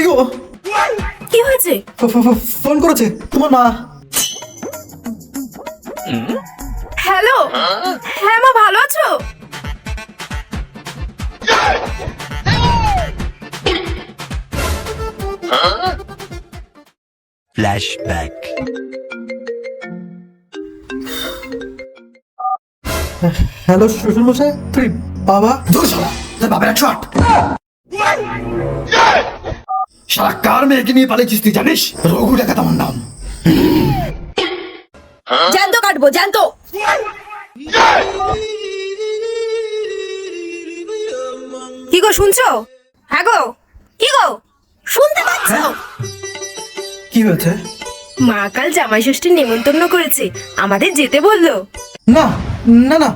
গো, কি হয়েছে? ফোন করেছে তোমার মা। হ্যালো, হ্যাঁ মা, ভালো আছো? Flashback. হ্যালো শ্বশুর মশাই, তুই বাবা? দূর শালা, তোর বাবার এক শট। শালা কার মেয়েকে নিয়ে পালিয়েছিস তুই জানিস? রঘু ডাকাত আমার নাম। জ্যান্ত কাটবো, জ্যান্ত। কি গো, শুনছো? হ্যাঁ গো, কি গো, শুনতে পাচ্ছ? কি হয়েছে? মা কাল জামাই ষষ্ঠীর নেমন্তন্ন করেছে, আমাদের যেতে বললো। না না না,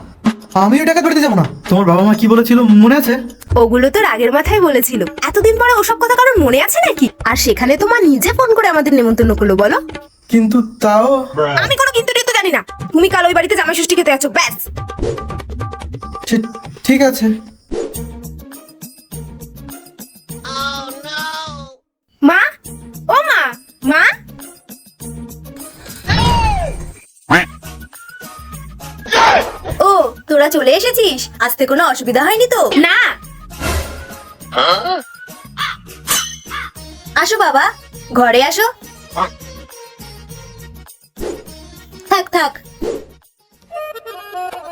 আমি ওই টাকা ধরতে যাবো না। তোমার বাবা মা কি বলেছিল মনে আছে? ওগুলো তো রাগের মাথায় বলেছিল, এতদিন পরে ওসব কথা কারোর মনে আছে নাকি? আর সেখানে তো মা নিজে ফোন করে আমাদের নেমন্তন্ন করলো, বলো। কিন্তু তাও আমি কোনো কিন্তু টিন্তু জানি না, তুমি কাল ওই বাড়িতে জামাই ষষ্ঠী খেতে আছো, ব্যাস। ঠিক আছে। মা, ও মা, মা। ও, তোরা চলে এসেছিস, আসতে কোনো অসুবিধা হয়নি তো? না। আসো বাবা, ঘরে আসো। থাক থাক।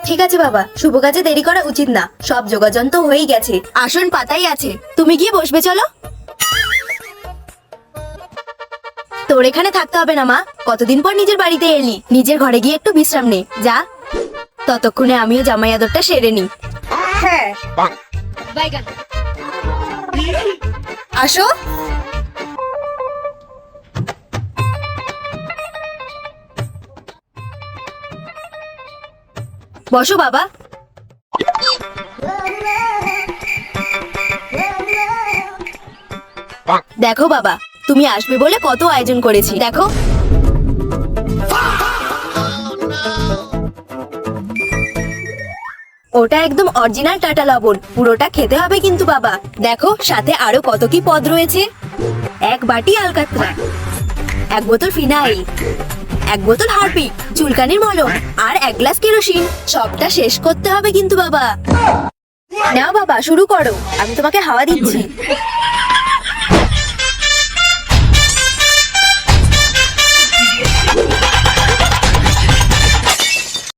ঠিক আছে বাবা, শুভ কাজে দেরি করা উচিত না, সব যোগাযোগ তো হয়েই গেছে, আসন পাতাই আছে, তুমি গিয়ে বসবে, চলো। তোর এখানে থাকতে হবে না মা, কতদিন পর নিজের বাড়িতে এলি, নিজের ঘরে গিয়ে একটু বিশ্রাম নে, যা। ততক্ষণে আমিও জামাই আদরটা সেরে নি। হ্যাঁ, আসো। বসো বাবা। দেখো বাবা, তুমি আসবে বলে কত আয়োজন করেছি, দেখো। ওটা একদম অরিজিনাল টাটা লবণ, পুরোটা খেতে হবে কিন্তু বাবা। দেখো সাথে আরো কত কি পদ রয়েছে, এক বাটি আলকাতরা, এক বোতল ফিনাইল, এক বোতল হারপিক, চুলকানির মলম, আর এক গ্লাস কেরোসিন। সবটা শেষ করতে হবে কিন্তু বাবা। নাও বাবা, শুরু করো, আমি তোমাকে হাওয়া দিচ্ছি।